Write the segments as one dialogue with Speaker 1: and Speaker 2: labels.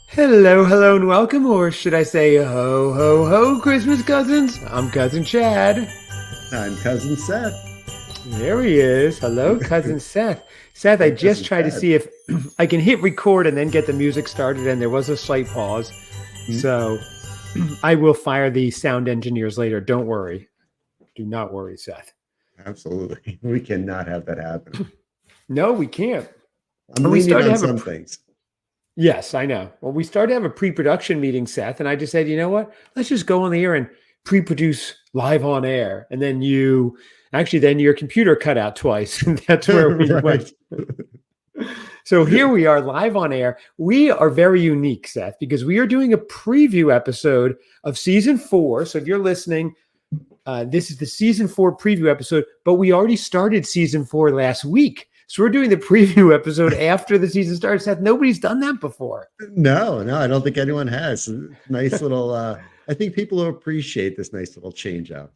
Speaker 1: Hello, hello, and welcome, or should I say ho, ho, ho, Christmas cousins? I'm Cousin Chad.
Speaker 2: I'm Cousin Seth.
Speaker 1: There he is. Hello, Cousin Seth. Seth, I
Speaker 2: Hey,
Speaker 1: just
Speaker 2: Cousin
Speaker 1: tried to
Speaker 2: Chad.
Speaker 1: see if I can hit record and then get the music started, and there was a slight pause.
Speaker 2: Hmm?
Speaker 1: So I will fire the sound engineers later. Don't worry. Do not worry, Seth.
Speaker 2: Absolutely. We cannot have that happen.
Speaker 1: No, we can't.
Speaker 2: I'm
Speaker 1: And we
Speaker 2: leaning
Speaker 1: started to
Speaker 2: on
Speaker 1: have
Speaker 2: some things.
Speaker 1: Yes, I know. Well, we started to have a pre-production meeting, Seth, and I just said, you know what? Let's just go on the air and pre-produce live on air. And then then your computer cut out twice. And that's where we went. So here we are live on air. We are very unique, Seth, because we are doing a preview episode of season 4. So if you're listening, this is the season 4 preview episode, but we already started season 4 last week. So we're doing the preview episode after the season starts. Seth, nobody's done that before.
Speaker 2: No, I don't think anyone has. Nice little, I think people will appreciate this nice little change up.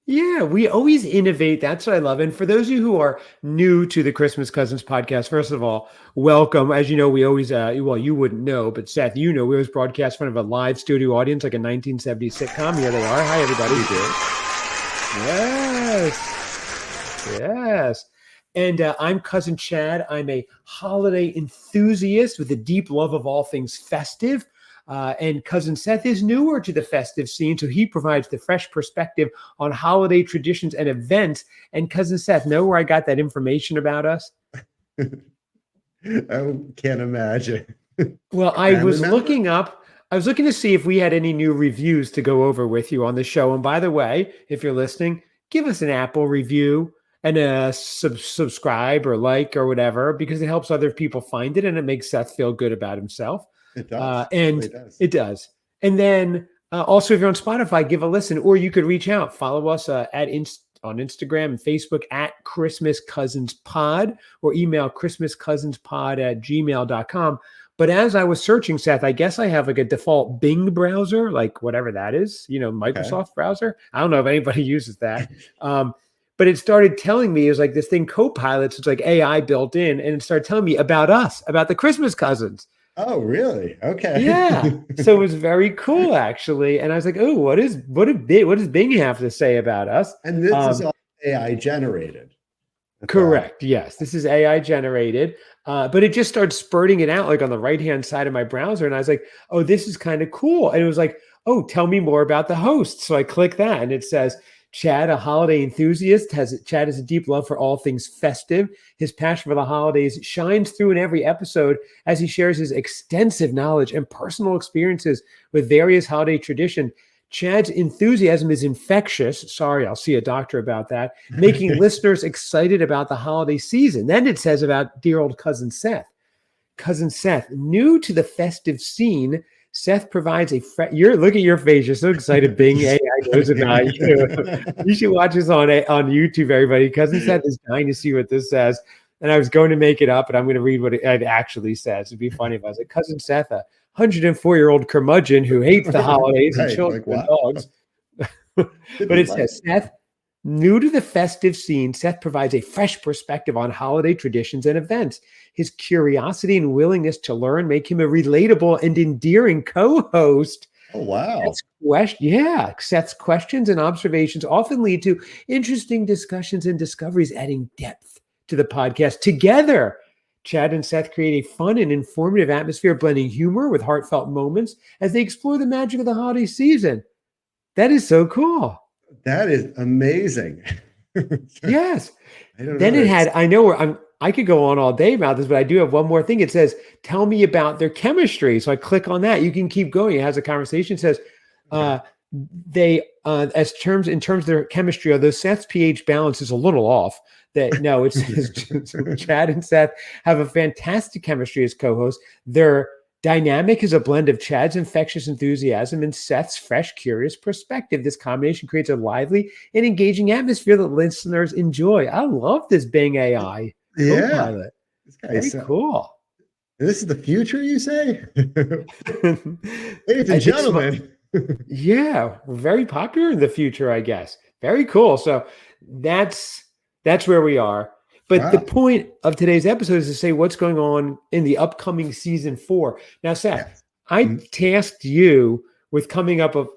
Speaker 1: Yeah, we always innovate. That's what I love. And for those of you who are new to the Christmas Cousins podcast, first of all, welcome. As you know, we always, well, you wouldn't know, but Seth, you know, we always broadcast in front of a live studio audience like a 1970s sitcom. Here they are. Hi, everybody. Yes. Yes. And I'm Cousin Chad. I'm a holiday enthusiast with a deep love of all things festive. And Cousin Seth is newer to the festive scene, so he provides the fresh perspective on holiday traditions and events. And Cousin Seth, know where I got that information about us?
Speaker 2: I can't imagine.
Speaker 1: Well, I was looking to see if we had any new reviews to go over with you on the show. And by the way, if you're listening, give us an Apple review and a subscribe or like or whatever, because it helps other people find it and it makes Seth feel good about himself.
Speaker 2: It does.
Speaker 1: It does. And then also, if you're on Spotify, give a listen, or you could reach out. Follow us on Instagram and Facebook at Christmas Cousins Pod, or email christmascousinspod@gmail.com. But as I was searching, Seth, I guess I have like a default Bing browser, like whatever that is, Microsoft browser. I don't know if anybody uses that. But it started telling me, it was like this thing, Copilot, it's like AI built in, and it started telling me about us, about the Christmas Cousins.
Speaker 2: Oh, really? Okay.
Speaker 1: Yeah. So it was very cool, actually. And I was like, oh, what does Bing have to say about us?
Speaker 2: And this is all AI generated.
Speaker 1: Correct. Yes. This is AI generated. But it just started spurting it out like on the right-hand side of my browser. And I was like, oh, this is kind of cool. And it was like, oh, tell me more about the host. So I click that and it says, Chad, a holiday enthusiast, Chad has a deep love for all things festive. His passion for the holidays shines through in every episode as he shares his extensive knowledge and personal experiences with various holiday traditions. Chad's enthusiasm is infectious. Sorry, I'll see a doctor about that. Making listeners excited about the holiday season. Then it says about dear old Cousin Seth. Cousin Seth, new to the festive scene, Seth provides look at your face. You're so excited. Bing AI knows about you. You should watch this on YouTube, everybody. Cousin Seth is dying to see what this says. And I was going to make it up, and I'm going to read what it actually says. It'd be funny if I was like, Cousin Seth, a 104-year-old curmudgeon who hates the holidays and children and dogs. But it says, Seth, new to the festive scene, Seth provides a fresh perspective on holiday traditions and events. His curiosity and willingness to learn make him a relatable and endearing co-host.
Speaker 2: Oh, wow.
Speaker 1: Seth's questions and observations often lead to interesting discussions and discoveries, adding depth to the podcast. Together, Chad and Seth create a fun and informative atmosphere, blending humor with heartfelt moments as they explore the magic of the holiday season. That is so cool.
Speaker 2: That is amazing.
Speaker 1: Yes. I could go on all day about this, but I do have one more thing. It says, tell me about their chemistry. So I click on that. You can keep going. It has a conversation. It says, in terms of their chemistry, although Seth's pH balance is a little off, it says Chad and Seth have a fantastic chemistry as co-hosts. Their dynamic is a blend of Chad's infectious enthusiasm and Seth's fresh, curious perspective. This combination creates a lively and engaging atmosphere that listeners enjoy. I love this Bing AI.
Speaker 2: Yeah.
Speaker 1: Copilot. Very cool.
Speaker 2: And this is the future, you say? Ladies and gentlemen.
Speaker 1: Yeah, very popular in the future, I guess. Very cool. So that's that's where we are. But the
Speaker 2: Wow.
Speaker 1: point of today's episode is to say what's going on in the upcoming season 4. Now, Seth,
Speaker 2: Yes.
Speaker 1: I
Speaker 2: Mhm.
Speaker 1: tasked you with coming up of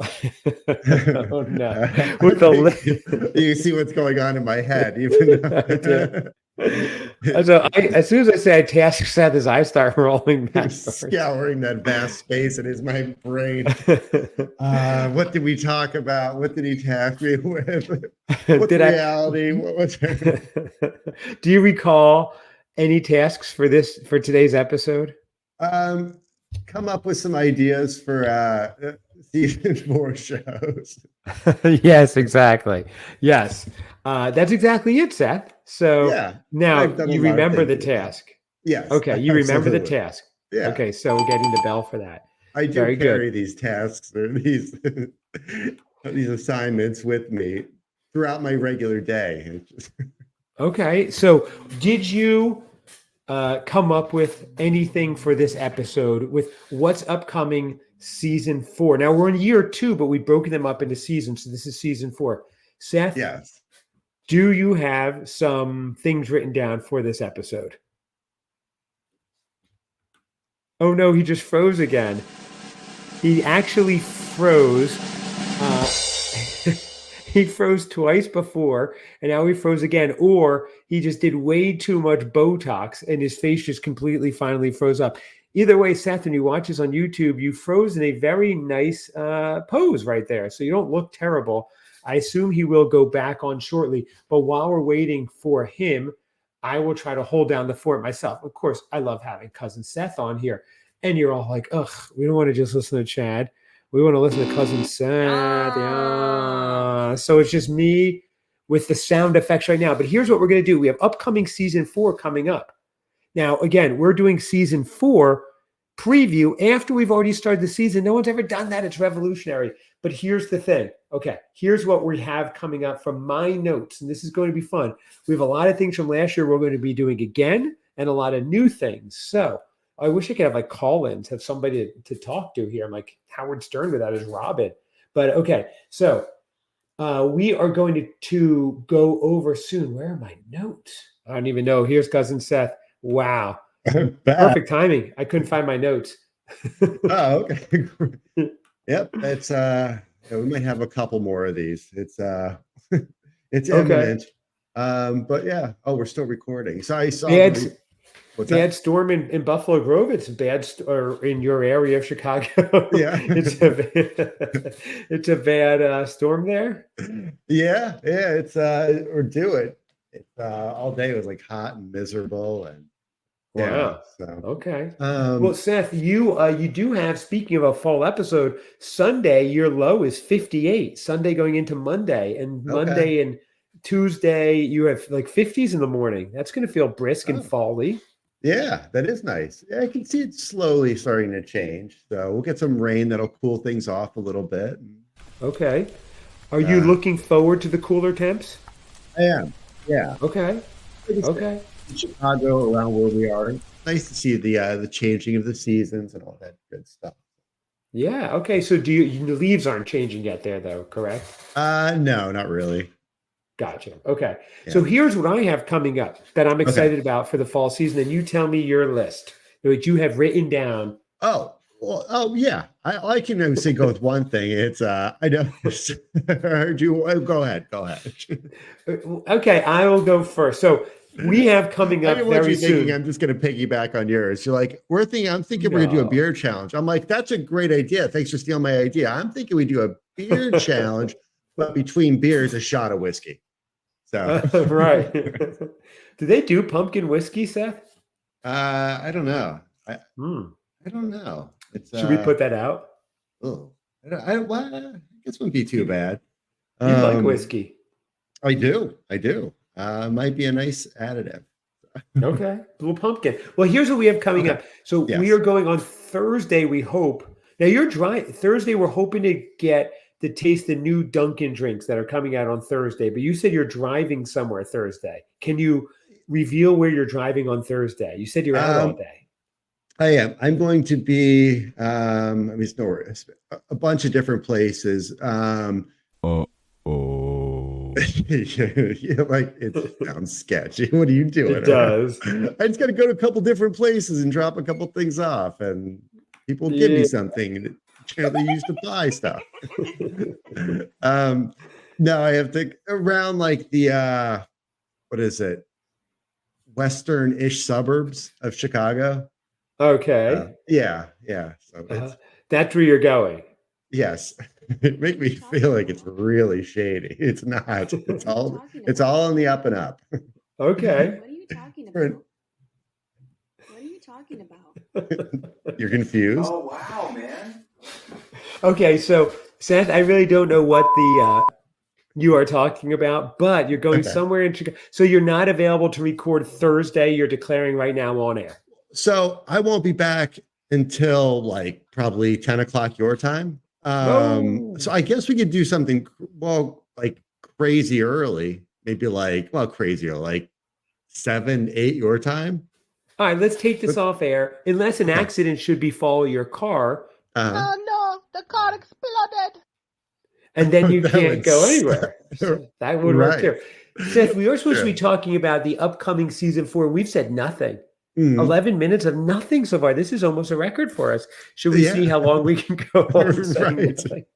Speaker 1: oh no,
Speaker 2: I
Speaker 1: with a
Speaker 2: think
Speaker 1: list.
Speaker 2: you see what's going on in my head, even
Speaker 1: I do.
Speaker 2: though
Speaker 1: So as soon as I say I task Seth, his eyes start rolling backwards.
Speaker 2: scouring that vast space and is my brain. What did we talk about? What did he task me with? What's
Speaker 1: Did I?
Speaker 2: reality? What's
Speaker 1: Do you recall any tasks for today's episode?
Speaker 2: um, come up with some ideas for season 4 shows?
Speaker 1: Yes, exactly. Yes, that's exactly it, Seth. So
Speaker 2: Yeah,
Speaker 1: now
Speaker 2: I've done a
Speaker 1: you
Speaker 2: lot of
Speaker 1: remember the
Speaker 2: thinking about it.
Speaker 1: task.
Speaker 2: Yes,
Speaker 1: Okay, you remember the
Speaker 2: absolutely.
Speaker 1: task.
Speaker 2: Yeah,
Speaker 1: Okay, so we're getting the bell for that.
Speaker 2: I do
Speaker 1: Very good.
Speaker 2: carry these tasks or these these assignments with me throughout my regular day. It's just,
Speaker 1: Okay, so did you come up with anything for this episode with what's upcoming season 4? Now we're in year 2, but we've broken them up into seasons. So this is season 4. Seth,
Speaker 2: yes.
Speaker 1: do you have some things written down for this episode? Oh no, he just froze again. He actually froze. He froze twice before, and now he froze again. Or he just did way too much Botox, and his face just completely finally froze up. Either way, Seth, when you watch this on YouTube, you froze in a very nice pose right there, so you don't look terrible. I assume he will go back on shortly, but while we're waiting for him, I will try to hold down the fort myself. Of course, I love having cousin Seth on here, and you're all like, "Ugh, we don't want to just listen to Chad. We want to listen to cousin Seth." Yeah. So it's just me with the sound effects right now. But here's what we're going to do. We have upcoming season 4 coming up. Now, again, we're doing season 4 preview after we've already started the season. No one's ever done that. It's revolutionary. But here's the thing. Okay, here's what we have coming up from my notes. And this is going to be fun. We have a lot of things from last year we're going to be doing again and a lot of new things. So I wish I could have like call-ins, have somebody to talk to here. I'm like Howard Stern without his Robin. But okay, so we are going to go over soon. Where are my notes? I don't even know. Here's cousin Seth. Wow.
Speaker 2: Bad.
Speaker 1: Perfect timing. I couldn't find my notes.
Speaker 2: Oh, okay. Yep, it's yeah, we might have a couple more of these. It's it's
Speaker 1: Okay.
Speaker 2: imminent. But yeah, oh, we're still recording. So I saw
Speaker 1: Bad,
Speaker 2: what's that?
Speaker 1: bad storm in Buffalo Grove. It's bad, or in your area of Chicago.
Speaker 2: Yeah.
Speaker 1: It's a bad storm there.
Speaker 2: Yeah, yeah, it's or do it. It's all day it was like hot and miserable and yeah,
Speaker 1: Wow.
Speaker 2: so
Speaker 1: Okay. Well,
Speaker 2: um
Speaker 1: Seth, you do have, speaking of a fall episode, Sunday, your low is 58. Sunday going into Monday, and
Speaker 2: okay.
Speaker 1: Monday and Tuesday, you have like 50s in the morning. That's going to feel brisk and
Speaker 2: Oh,
Speaker 1: fall-y.
Speaker 2: yeah, that is nice. Yeah, I can see it slowly starting to change. So we'll get some rain that'll cool things off a little bit.
Speaker 1: Okay. Are you
Speaker 2: Uh
Speaker 1: looking forward to the cooler temps?
Speaker 2: I am. Yeah.
Speaker 1: Okay.
Speaker 2: Like I said,
Speaker 1: Okay.
Speaker 2: in Chicago around where we are. Nice to see the changing of the seasons and all that good stuff.
Speaker 1: Yeah. Okay. So the leaves aren't changing yet there though, correct?
Speaker 2: No, not really.
Speaker 1: Gotcha. Okay. So
Speaker 2: Yeah.
Speaker 1: here's what I have coming up that I'm
Speaker 2: Okay.
Speaker 1: excited about for the fall season. And you tell me your list, what you have written down.
Speaker 2: Oh, well, oh yeah. I can say go with one thing. It's I know I heard you. Go ahead. Go ahead.
Speaker 1: Okay, I will go first. So we have coming
Speaker 2: I
Speaker 1: up
Speaker 2: didn't want
Speaker 1: very
Speaker 2: you thinking
Speaker 1: soon.
Speaker 2: I'm just gonna piggyback on yours. You're like, I'm thinking we're gonna do a
Speaker 1: No.
Speaker 2: beer challenge. I'm like, that's a great idea. Thanks for stealing my idea. I'm thinking we do a beer challenge, but between beers, a shot of whiskey. So
Speaker 1: Right. Do they do pumpkin whiskey, Seth?
Speaker 2: I don't know.
Speaker 1: Hmm.
Speaker 2: I don't know. It's
Speaker 1: Should we put that out?
Speaker 2: oh, well, I guess it wouldn't be too
Speaker 1: You
Speaker 2: bad.
Speaker 1: you like
Speaker 2: Um,
Speaker 1: whiskey.
Speaker 2: I do. I do. Might be a nice additive.
Speaker 1: Okay. Little pumpkin. Well, here's what we have coming
Speaker 2: Okay.
Speaker 1: up. So we are
Speaker 2: Yes.
Speaker 1: going on Thursday, we hope. Now you're dry Thursday, we're hoping to get to taste the new Dunkin drinks that are coming out on Thursday. But you said you're driving somewhere Thursday. Can you reveal where you're driving on Thursday? You said you're out all
Speaker 2: Um,
Speaker 1: day.
Speaker 2: I am. I'm going to be. I mean, it's nowhere. A bunch of different places. You're like, it sounds sketchy. What are you doing?
Speaker 1: It does.
Speaker 2: I just got to go to a couple different places and drop a couple things off, and people give me
Speaker 1: Yeah.
Speaker 2: something and they used to buy stuff. No, I have to around like the what is it? Western-ish suburbs of Chicago.
Speaker 1: Okay.
Speaker 2: Yeah. So it's
Speaker 1: That's where you're going.
Speaker 2: yes. It make me feel like it's really shady. It's not. It's all on the up and up.
Speaker 1: Okay.
Speaker 3: What are you talking about? What are you talking about?
Speaker 2: You're confused?
Speaker 4: Oh wow, man.
Speaker 1: Okay, so Seth, I really don't know what the you are talking about, but you're going somewhere in Chicago. So you're not available to record Thursday. You're declaring right now on air.
Speaker 2: So I won't be back until like probably 10 o'clock your time. So I guess we could do something like crazy early, maybe like crazier, like 7, 8 your time.
Speaker 1: All right, let's take this off air. Unless an accident should befall your car.
Speaker 3: Oh no, the car exploded.
Speaker 1: And then you can't go anywhere. So that would work too. Seth, we are supposed to be talking about the upcoming season 4. We've said nothing. 11 minutes of nothing so far. This is almost a record for us. Should we see how long we can go on saying nothing?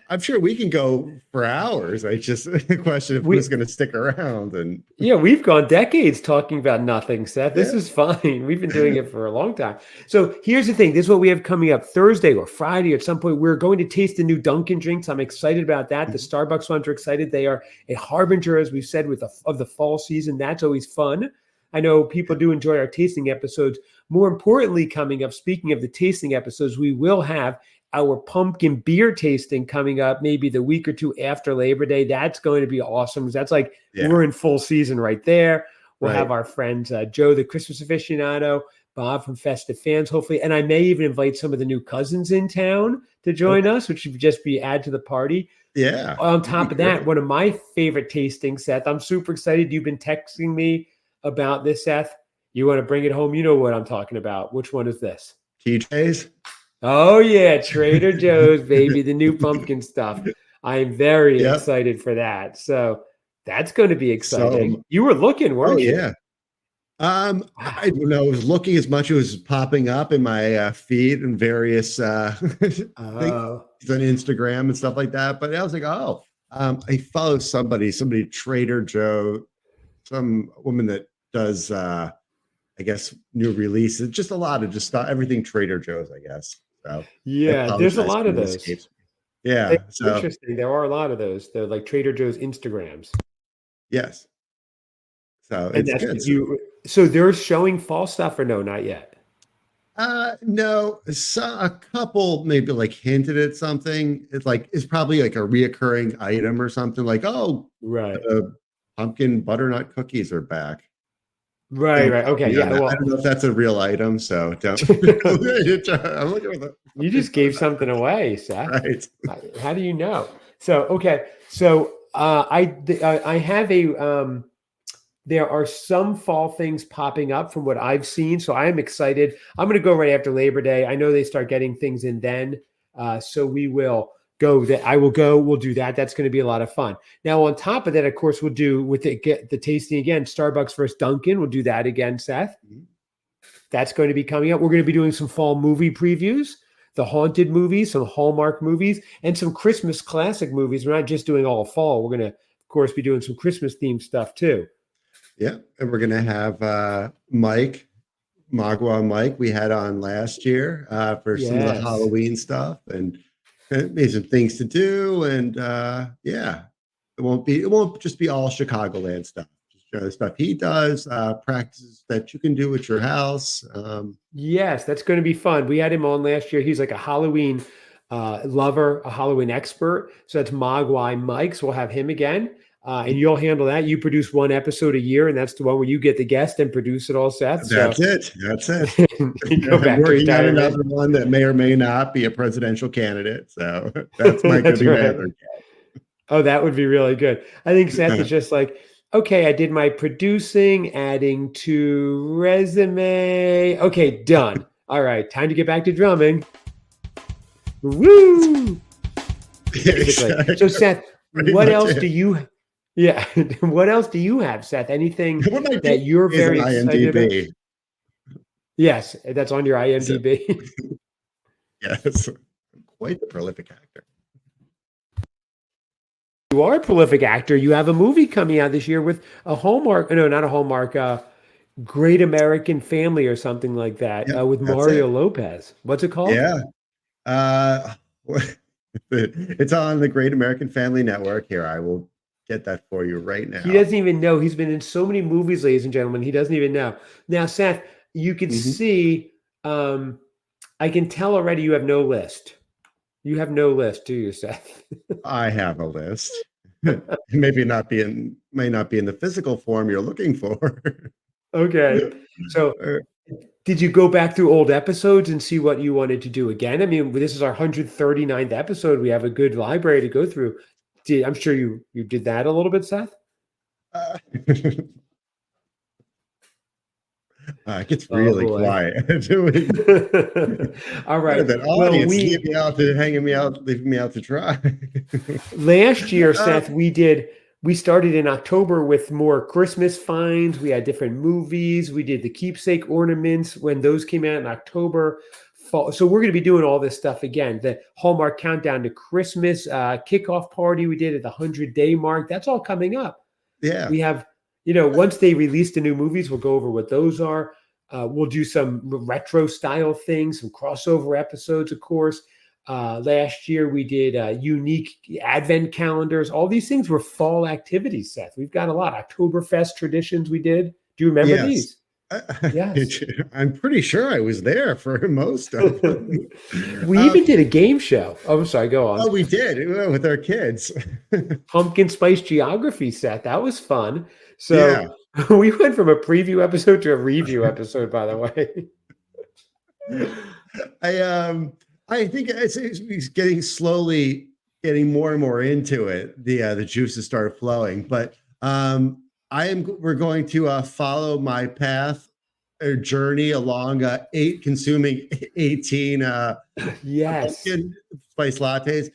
Speaker 2: I'm sure we can go for hours. I just a question of who's going to stick around. And
Speaker 1: we've gone decades talking about nothing, Seth. This is fine. We've been doing it for a long time. So here's the thing. This is what we have coming up Thursday or Friday at some point. We're going to taste the new Dunkin drinks. I'm excited about that. The Starbucks ones are excited. They are a harbinger, as we've said, of the fall season. That's always fun. I know people do enjoy our tasting episodes. More importantly, coming up, speaking of the tasting episodes, we will have our pumpkin beer tasting coming up maybe the week or two after Labor Day. That's going to be awesome. That's like we're in full season right there. We'll have our friends Joe, the Christmas aficionado, Bob from Festive Fans, hopefully. And I may even invite some of the new cousins in town to join us, which would just be add to the party.
Speaker 2: Yeah.
Speaker 1: On top of that, one of my favorite tastings, Seth, I'm super excited. You've been texting me about this, Seth. You want to bring it home? You know what I'm talking about. Which one is this?
Speaker 2: TJ's.
Speaker 1: Oh yeah, Trader Joe's, baby, the new pumpkin stuff. I am very excited for that. So that's going to be exciting.
Speaker 2: So,
Speaker 1: you were looking, weren't you?
Speaker 2: Yeah. I don't know. I was looking as much as it was popping up in my feed and various things on Instagram and stuff like that. But I was like, I follow somebody, Trader Joe, some woman that does I guess new releases, just a lot of everything Trader Joe's, I guess. So
Speaker 1: there's a lot of those.
Speaker 2: Yeah,
Speaker 1: it's interesting. There are a lot of those. They're like Trader Joe's Instagrams.
Speaker 2: Yes. So
Speaker 1: and
Speaker 2: it's
Speaker 1: good. So they're showing fall stuff or no, not yet?
Speaker 2: No. So a couple maybe like hinted at something. It's probably like a reoccurring item or something like, pumpkin butternut cookies are back.
Speaker 1: Right. Okay. Yeah.
Speaker 2: Well, I don't know if that's a real item, so don't. I'm looking at
Speaker 1: you just gave something away, Seth.
Speaker 2: Right.
Speaker 1: How do you know? So okay. So I have a. There are some fall things popping up from what I've seen, so I am excited. I'm going to go right after Labor Day. I know they start getting things in then, so we will go. I will go. We'll do that. That's going to be a lot of fun. Now, on top of that, of course, we'll do with the tasting again. Starbucks versus Dunkin. We'll do that again, Seth. That's going to be coming up. We're going to be doing some fall movie previews, the haunted movies, some Hallmark movies, and some Christmas classic movies. We're not just doing all fall. We're going to, of course, be doing some Christmas themed stuff too.
Speaker 2: Yeah, and we're going to have Mike, Magua Mike, we had on last year for some of the Halloween stuff, and made some things to do, and it won't just be all Chicagoland stuff. Just the stuff he does, practices that you can do at your house.
Speaker 1: Yes, that's going to be fun. We had him on last year. He's like a Halloween lover, a Halloween expert. So that's Magua Mike. So we'll have him again. And you'll handle that. You produce one episode a year, and that's the one where you get the guest and produce it all, Seth.
Speaker 2: That's it.
Speaker 1: You go back
Speaker 2: I'm working
Speaker 1: to
Speaker 2: on another one that may or may not be a presidential candidate. So that's my good other.
Speaker 1: Oh, that would be really good. I think Seth is just like, okay, I did my producing, adding to resume. Okay, done. All right, time to get back to drumming. Woo!
Speaker 2: Exactly.
Speaker 1: So, Seth,
Speaker 2: pretty
Speaker 1: what
Speaker 2: much
Speaker 1: else
Speaker 2: it.
Speaker 1: do you? Yeah, what else do you have, Seth? Anything
Speaker 2: What I do
Speaker 1: that you're
Speaker 2: is an
Speaker 1: very excited about?
Speaker 2: IMDb.
Speaker 1: Yes, that's on your
Speaker 2: So,
Speaker 1: IMDb.
Speaker 2: yes, quite the prolific actor.
Speaker 1: You are a prolific actor. You have a movie coming out this year with a Hallmark. No, not a Hallmark. Great American Family or something like that
Speaker 2: Yep,
Speaker 1: with
Speaker 2: that's it.
Speaker 1: Mario Lopez. What's it called?
Speaker 2: Yeah. Uh, it's on the Great American Family Network. Here, I will get that for you right
Speaker 1: He
Speaker 2: now.
Speaker 1: doesn't even know. He's been in so many movies, ladies and gentlemen. He doesn't even know. Now, Seth, you can
Speaker 2: Mhm.
Speaker 1: see. I can tell already. You have no list. You have no list, do you, Seth?
Speaker 2: I have a list. Maybe not be in, may not be in the physical form you're looking for.
Speaker 1: Okay. So,
Speaker 2: Uh,
Speaker 1: did you go back through old episodes and see what you wanted to do again? I mean, this is our 139th episode. We have a good library to go through. I'm sure you did that a little bit, Seth.
Speaker 2: uh, it gets
Speaker 1: Oh
Speaker 2: really
Speaker 1: boy.
Speaker 2: quiet. Doing
Speaker 1: All right.
Speaker 2: that
Speaker 1: Well,
Speaker 2: audience leaving me out to hanging me out, leaving me out to dry.
Speaker 1: last year,
Speaker 2: Uh,
Speaker 1: Seth, we started in October with more Christmas finds. We had different movies. We did the keepsake ornaments when those came out in October. Fall. So we're going to be doing all this stuff again. The Hallmark countdown to Christmas kickoff party we did at the 100-day mark. That's all coming up.
Speaker 2: yeah,
Speaker 1: We have, once they release the new movies, we'll go over what those are. We'll do some retro style things, some crossover episodes, of course. Last year we did unique advent calendars. All these things were fall activities, Seth. We've got a lot. Oktoberfest traditions we did. Do you remember
Speaker 2: yes.
Speaker 1: these? Yes.
Speaker 2: I'm pretty sure I was there for most of them.
Speaker 1: We even did a game show. Oh, I'm sorry. Go on.
Speaker 2: Oh, we did with our kids.
Speaker 1: Pumpkin spice geography, Seth. That was fun.
Speaker 2: Yeah.
Speaker 1: So we went from a preview episode to a review episode, by the way.
Speaker 2: I I think it's getting slowly getting more and more into it. The juices started flowing, but we're going to follow my path or journey along consuming 18
Speaker 1: Yes.
Speaker 2: pumpkin spice lattes.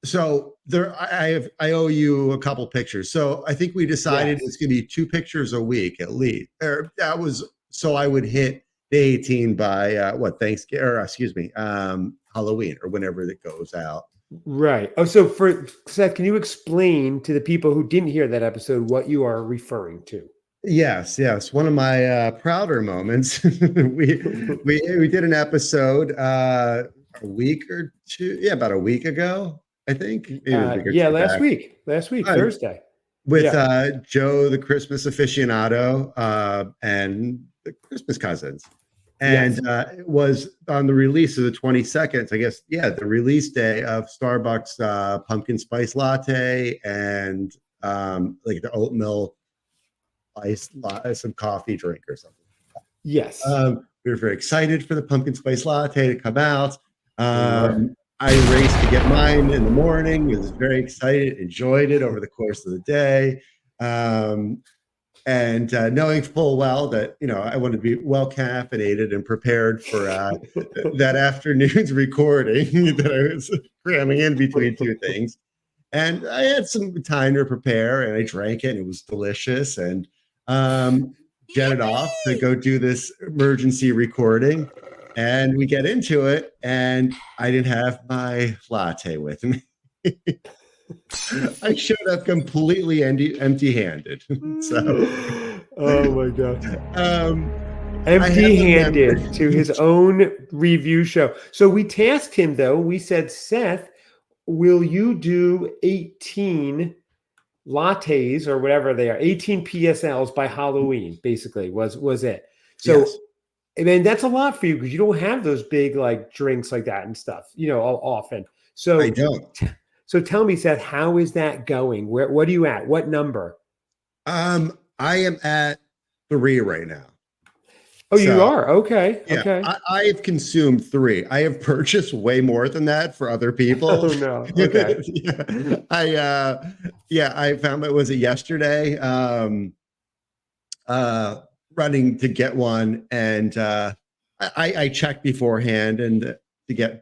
Speaker 2: So I owe you a couple pictures. So I think we decided
Speaker 1: Yes.
Speaker 2: it's going to be 2 pictures a week at least. Or that was so I would hit the 18 by Thanksgiving or excuse me, Halloween or whenever it goes out.
Speaker 1: Right. Oh, so for Seth, can you explain to the people who didn't hear that episode what you are referring to?
Speaker 2: Yes. One of my prouder moments. We did an episode a week or two, about a week ago, I think, maybe a week or
Speaker 1: Yeah,
Speaker 2: two
Speaker 1: last
Speaker 2: back.
Speaker 1: week. Last week,
Speaker 2: Uh,
Speaker 1: Thursday.
Speaker 2: with
Speaker 1: Yeah.
Speaker 2: Joe, the Christmas aficionado, and the Christmas cousins.
Speaker 1: Yes.
Speaker 2: And it was on the release of the 22nd, I guess. Yeah, the release day of Starbucks pumpkin spice latte and like the oatmeal some coffee drink or something.
Speaker 1: Yes.
Speaker 2: We were very excited for the pumpkin spice latte to come out.
Speaker 1: We were.
Speaker 2: I raced to get mine in the morning. Was very excited, enjoyed it over the course of the day. And knowing full well that I wanted to be well caffeinated and prepared for that afternoon's recording that I was cramming in between two things. And I had some time to prepare, and I drank it, and it was delicious. And jetted off to go do this emergency recording, and we get into it, and I didn't have my latte with me. I showed up completely empty-handed. So,
Speaker 1: Oh my God.
Speaker 2: I have the
Speaker 1: Empty-handed to
Speaker 2: memory.
Speaker 1: his own review show. So we tasked him though. We said, Seth, will you do 18 lattes or whatever they are, 18 PSLs by Halloween, basically was it. So
Speaker 2: Yes,
Speaker 1: I mean that's a lot for you because you don't have those big like drinks like that and stuff, often.
Speaker 2: I
Speaker 1: So
Speaker 2: don't.
Speaker 1: so tell me, Seth, how is that going? What are you at? What number?
Speaker 2: I am at 3 right now.
Speaker 1: Oh, you
Speaker 2: So
Speaker 1: are? Okay.
Speaker 2: yeah,
Speaker 1: Okay.
Speaker 2: I've consumed 3. I have purchased way more than that for other people.
Speaker 1: Oh no. Okay.
Speaker 2: I found it was it yesterday. Running to get one, and I checked beforehand and to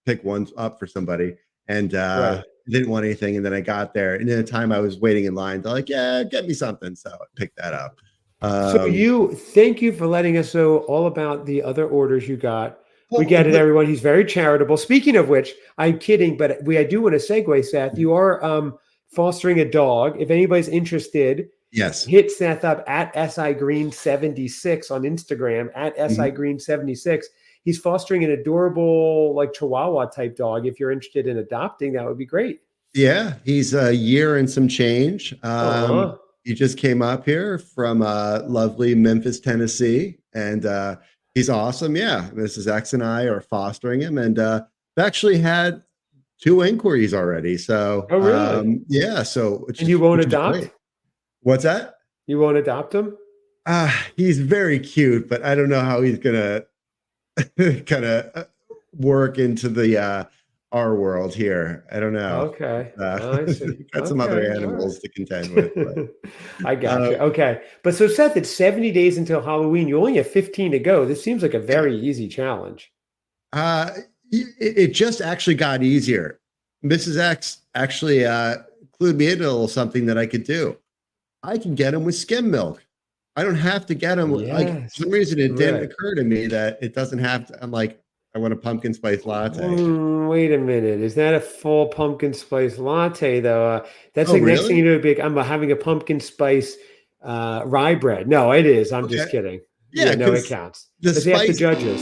Speaker 2: pick one up for somebody, and
Speaker 1: Right.
Speaker 2: didn't want anything. And then I got there, and in the time I was waiting in line, they're like, "Yeah, get me something." So I picked that up.
Speaker 1: So
Speaker 2: Um,
Speaker 1: thank you for letting us know all about the other orders you got. We
Speaker 2: well,
Speaker 1: get it,
Speaker 2: but
Speaker 1: everyone. He's very charitable. Speaking of which, I'm kidding, but I do want to segue, Seth. You are fostering a dog. If anybody's interested,
Speaker 2: yes.
Speaker 1: hit Seth up at SI Green 76 on Instagram at
Speaker 2: Mhm.
Speaker 1: SI Green 76. He's fostering an adorable, like Chihuahua type dog. If you're interested in adopting, that would be great.
Speaker 2: Yeah, he's a year and some change.
Speaker 1: Aw.
Speaker 2: He just came up here from lovely Memphis, Tennessee, and he's awesome. Yeah, Mrs. X and I are fostering him, and I've actually had 2 inquiries already. So
Speaker 1: Oh, really?
Speaker 2: yeah, so
Speaker 1: And you won't
Speaker 2: which is great.
Speaker 1: adopt?
Speaker 2: What's that?
Speaker 1: You won't adopt him?
Speaker 2: He's very cute, but I don't know how he's gonna kind of work into the our world here. I don't know.
Speaker 1: Okay. Oh, I see.
Speaker 2: Got some other
Speaker 1: Okay. All
Speaker 2: animals to contend with. But,
Speaker 1: right. I got
Speaker 2: uh,
Speaker 1: you. Okay. But so Seth, it's 70 days until Halloween. You only have 15 to go. This seems like a very easy challenge.
Speaker 2: uh, it just actually got easier. Mrs. X actually clued me into a little something that I could do. I can get them with skim milk. I don't have to get them like for
Speaker 1: Yes.
Speaker 2: some reason it didn't
Speaker 1: Right.
Speaker 2: occur to me that it doesn't have to. I'm like, I want a pumpkin spice latte.
Speaker 1: Wait a minute. Is that a full pumpkin spice latte though? That's
Speaker 2: Oh,
Speaker 1: like next thing you
Speaker 2: really?
Speaker 1: know, big. I'm having a pumpkin spice rye bread. No, it is. I'm just
Speaker 2: Okay.
Speaker 1: kidding.
Speaker 2: Yeah,
Speaker 1: Yeah, no, it
Speaker 2: because
Speaker 1: counts.
Speaker 2: the
Speaker 1: Let's ask the
Speaker 2: spice.
Speaker 1: judges.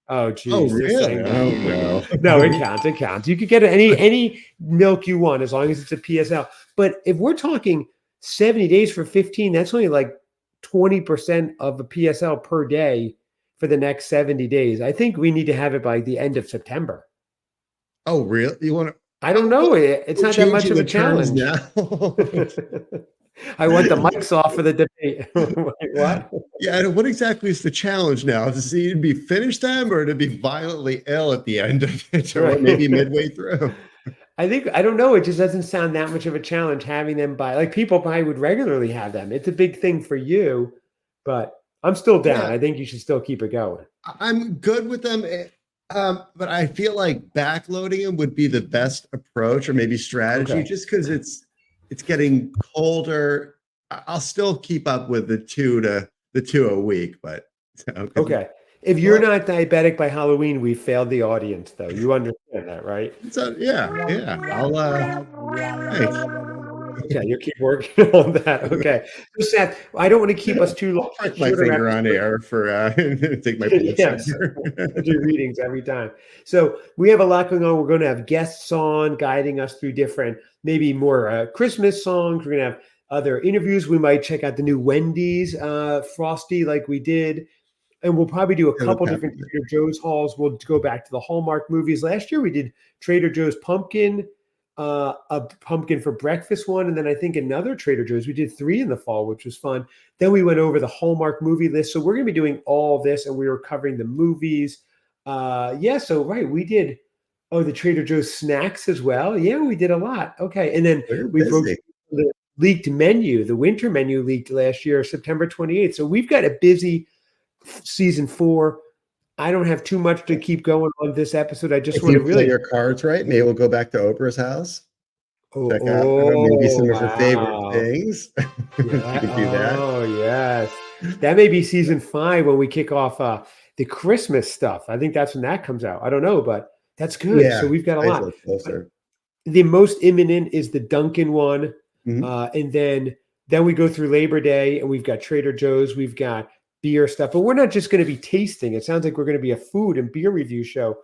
Speaker 1: Oh,
Speaker 2: Oh,
Speaker 1: geez, they're
Speaker 2: really?
Speaker 1: saying
Speaker 2: Oh,
Speaker 1: no.
Speaker 2: no.
Speaker 1: No, it counts. It counts. You could get any milk you want as long as it's a PSL. But if we're talking 70 days for 15, that's only like 20% of a PSL per day for the next 70 days. I think we need to have it by the end of September.
Speaker 2: Oh, really? You want to?
Speaker 1: I don't know. It's
Speaker 2: We're
Speaker 1: not that much
Speaker 2: changing
Speaker 1: of a
Speaker 2: the terms
Speaker 1: challenge.
Speaker 2: now.
Speaker 1: I want the mics off for the debate. Wait, what?
Speaker 2: Yeah, what exactly is the challenge now? Is it to be finish them or to be violently ill at the end of it, or maybe
Speaker 1: Right.
Speaker 2: midway through?
Speaker 1: I don't know. It just doesn't sound that much of a challenge having them by like people probably would regularly have them. It's a big thing for you, but I'm still down.
Speaker 2: Yeah,
Speaker 1: I think you should still keep it going.
Speaker 2: I'm good with them. But I feel like backloading them would be the best approach or maybe strategy,
Speaker 1: Okay.
Speaker 2: just because it's getting colder. I'll still keep up with the two a week, but
Speaker 1: Okay. If you're not diabetic by Halloween, we failed the audience, though. You understand that, right?
Speaker 2: so yeah. I'll thanks.
Speaker 1: Okay, you keep working on that. Okay. So Seth, I don't want to keep us too long.
Speaker 2: Prick my
Speaker 1: Shorter
Speaker 2: finger on
Speaker 1: episode.
Speaker 2: air for take my blood
Speaker 1: Yes,
Speaker 2: sugar.
Speaker 1: do readings every time. So we have a lot going on. We're going to have guests on guiding us through different, maybe more Christmas songs. We're going to have other interviews. We might check out the new Wendy's Frosty like we did. And we'll probably do a
Speaker 2: Yeah,
Speaker 1: couple
Speaker 2: that's
Speaker 1: different
Speaker 2: happening.
Speaker 1: Trader Joe's hauls. We'll go back to the Hallmark movies. Last year we did Trader Joe's pumpkin, a pumpkin for breakfast one, and then I think another Trader Joe's. We did 3 in the fall, which was fun. Then we went over the Hallmark movie list. So we're going to be doing all this, and we were covering the movies. Yeah, so right, we did. Oh, the Trader Joe's snacks as well. Yeah, we did a lot. Okay, and then
Speaker 2: They're
Speaker 1: we broke
Speaker 2: busy.
Speaker 1: the leaked menu. The winter menu leaked last year, September 28th. So we've got a busy season 4. I don't have too much to keep going on this episode. I just
Speaker 2: If
Speaker 1: want to
Speaker 2: you play
Speaker 1: really.
Speaker 2: your cards right, maybe we'll go back to Oprah's house.
Speaker 1: Oh,
Speaker 2: Check out maybe
Speaker 1: oh
Speaker 2: some of her favorite
Speaker 1: wow.
Speaker 2: things. You
Speaker 1: Yeah.
Speaker 2: could do that.
Speaker 1: Oh, yes. That may be season 5 when we kick off the Christmas stuff. I think that's when that comes out. I don't know, but that's good. So
Speaker 2: Yeah,
Speaker 1: we've got a
Speaker 2: I
Speaker 1: lot.
Speaker 2: feel closer.
Speaker 1: The most imminent is the Dunkin one.
Speaker 2: Mhm.
Speaker 1: And then we go through Labor Day and we've got Trader Joe's, we've got beer stuff, but we're not just going to be tasting. It sounds like we're going to be a food and beer review show.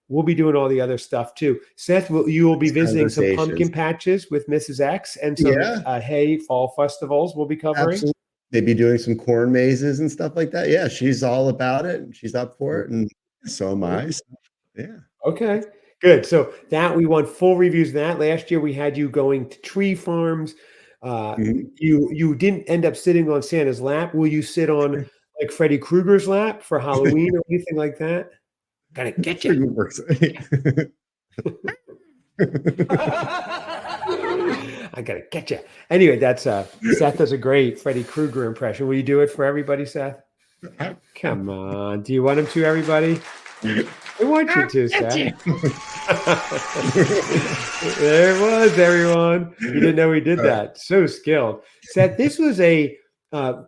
Speaker 1: We'll be doing all the other stuff too. Seth, you will be visiting some
Speaker 2: Conversations.
Speaker 1: pumpkin patches with Mrs. X and some
Speaker 2: Yeah,
Speaker 1: hay fall festivals we'll be covering.
Speaker 2: absolutely. Maybe doing some corn mazes and stuff like that. Yeah, she's all about it and she's up for it, and so am I. So, yeah.
Speaker 1: Okay, good. So that we want full reviews of that. Last year we had you going to tree farms.
Speaker 2: Mhm.
Speaker 1: You didn't end up sitting on Santa's lap. Will you sit on like Freddy Krueger's lap for Halloween or anything like that? Gotta get you.
Speaker 2: Figured works.
Speaker 1: I gotta get you. Anyway, that's Seth does a great Freddy Krueger impression. Will you do it for everybody, Seth? Come on. Do you want him to, everybody? I want you to, Seth. There it was, everyone. You didn't know we did that. So skilled. Seth, this was a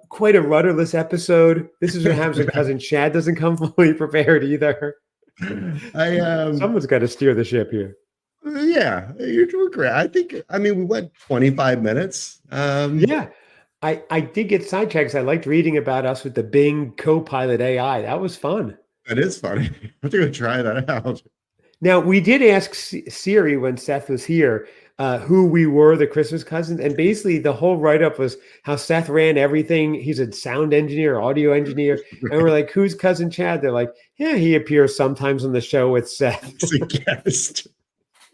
Speaker 1: quite a rudderless episode. This is what happens when cousin Chad doesn't come fully prepared either. Someone's got to steer the ship here.
Speaker 2: Yeah, you're doing great. We went 25 minutes.
Speaker 1: Yeah. I did get sidetracked because I liked reading about us with the Bing Copilot AI. That was fun.
Speaker 2: That is funny. I'm going to try that out.
Speaker 1: Now, we did ask Siri when Seth was here who we were, the Christmas cousins. And basically, the whole write-up was how Seth ran everything. He's a sound engineer, audio engineer. And we're like, who's cousin Chad? They're like, yeah, he appears sometimes on the show with Seth.
Speaker 2: It's a guest.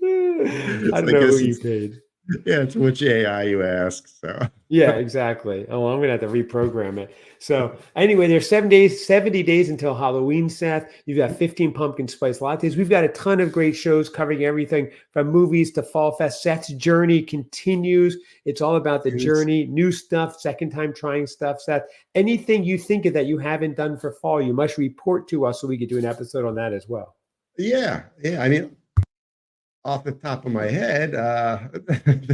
Speaker 1: I don't know who you paid.
Speaker 2: Yeah, it's which AI you ask. So
Speaker 1: yeah, exactly. Oh, I'm gonna have to reprogram it. So anyway, there's 70 days until Halloween, Seth. You've got 15 pumpkin spice lattes. We've got a ton of great shows covering everything from movies to Fall Fest. Seth's journey continues. It's all about the journey, new stuff, second time trying stuff. Seth, anything you think of that you haven't done for fall, you must report to us so we could do an episode on that as well.
Speaker 2: Yeah. Off the top of my head,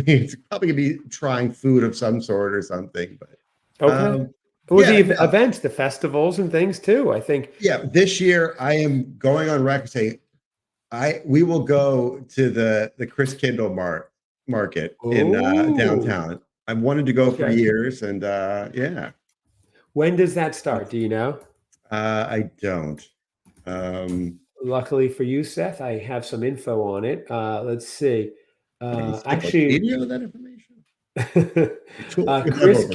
Speaker 2: it's probably gonna be trying food of some sort or something. But
Speaker 1: okay. The events, the festivals and things too, I think.
Speaker 2: Yeah, this year I am going on record saying we will go to the Chris Kindle market in downtown. I've wanted to go for years, and yeah.
Speaker 1: When does that start? Do you know?
Speaker 2: I don't.
Speaker 1: Luckily for you, Seth, I have some info on it. Let's see.
Speaker 2: Actually, do you know that information?
Speaker 1: Chris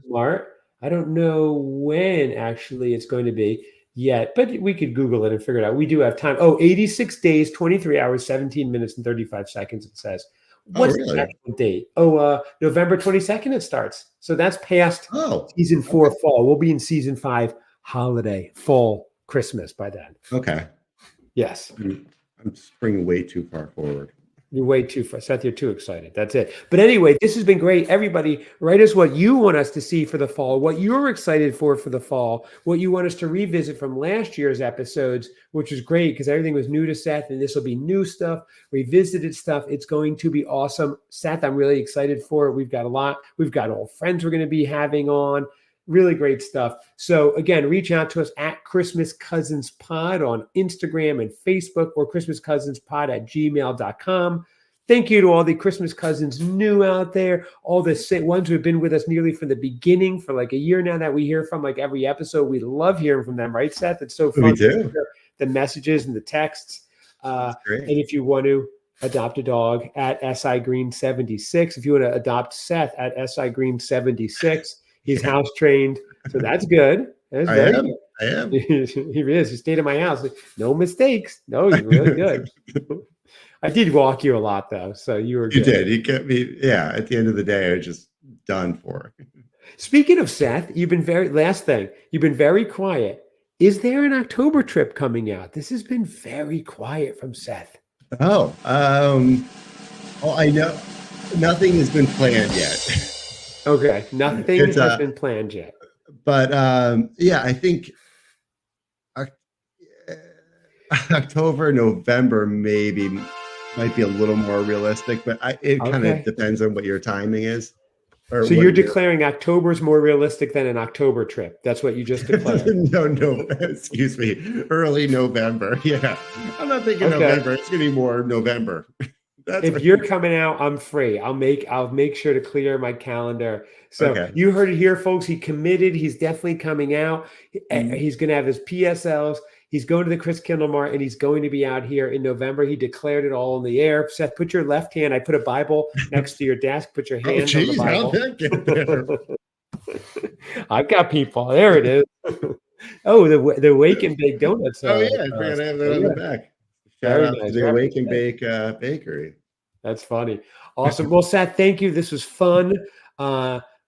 Speaker 1: Smart. I don't know when actually it's going to be yet, but we could Google it and figure it out. We do have time. 86 days, 23 hours, 17 minutes, and 35 seconds, it says. What's the actual date? November 22nd it starts. So that's past season 4 fall. We'll be in season 5 holiday, fall, Christmas by then.
Speaker 2: Okay.
Speaker 1: Yes.
Speaker 2: I'm springing way too far forward.
Speaker 1: You're way too far. Seth, you're too excited. That's it. But anyway, this has been great. Everybody, write us what you want us to see for the fall, what you're excited for the fall, what you want us to revisit from last year's episodes, which was great because everything was new to Seth, and this will be new stuff, revisited stuff. It's going to be awesome. Seth, I'm really excited for it. We've got a lot. We've got old friends we're going to be having on. Really great stuff. So again, reach out to us at Christmas Cousins Pod on Instagram and Facebook, or christmascousinspod@gmail.com. Thank you to all the Christmas cousins new out there, all the ones who have been with us nearly from the beginning for like a year now that we hear from like every episode. We love hearing from them, right, Seth? It's so fun.
Speaker 2: We do.
Speaker 1: The messages and the texts. And if you want to adopt a dog at SI Green 76, if you want to adopt Seth at SI Green 76, he's house trained, so that's good. That's
Speaker 2: I am.
Speaker 1: He is. He stayed at my house. No mistakes. No, he's really good. I did walk you a lot though, so you were.
Speaker 2: You did. You kept me. Yeah. At the end of the day, I was just done for.
Speaker 1: Speaking of Seth, you've been very quiet. Is there an October trip coming out? This has been very quiet from Seth.
Speaker 2: I know. Nothing has been planned yet.
Speaker 1: Okay, nothing has been planned yet.
Speaker 2: But I think October, November might be a little more realistic, but it kind of depends on what your timing is. So
Speaker 1: you're declaring October is more realistic than an October trip. That's what you just declared.
Speaker 2: No, excuse me. Early November. Yeah. I'm not thinking November. It's going to be more November.
Speaker 1: If you're coming out, I'm free. I'll make sure to clear my calendar. So you heard it here, folks. He committed. He's definitely coming out. He's going to have his PSLs. He's going to the Chris Kindle Mart, and he's going to be out here in November. He declared it all in the air. Seth, put your left hand. I put a Bible next to your desk. Put your hand on the Bible.
Speaker 2: How'd that get there?
Speaker 1: I've got people. There it is. The Wake and Bake Donuts.
Speaker 2: I forgot to have that on the back. Shout out to the Wake and Bake Bakery.
Speaker 1: That's funny. Awesome. Well, Seth, thank you. This was fun.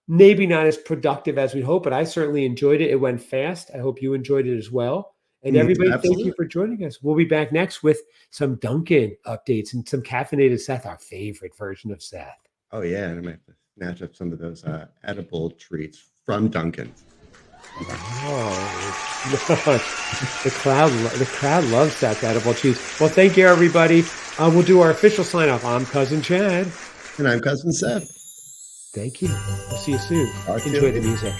Speaker 1: Maybe not as productive as we hope, but I certainly enjoyed it. It went fast. I hope you enjoyed it as well. And everybody, thank you for joining us. We'll be back next with some Dunkin updates and some caffeinated Seth, our favorite version of Seth.
Speaker 2: Oh, yeah. And I might have to snatch up some of those edible treats from Dunkin.
Speaker 1: Oh, gosh. The crowd loves that edible cheese. Well, thank you, everybody. We'll do our official sign off. I'm Cousin Chad.
Speaker 2: And I'm Cousin Seth.
Speaker 1: Thank you. We'll see you soon.
Speaker 2: Talk to you
Speaker 1: Enjoy the
Speaker 2: later.
Speaker 1: music.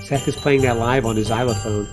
Speaker 1: Seth is playing that live on his xylophone.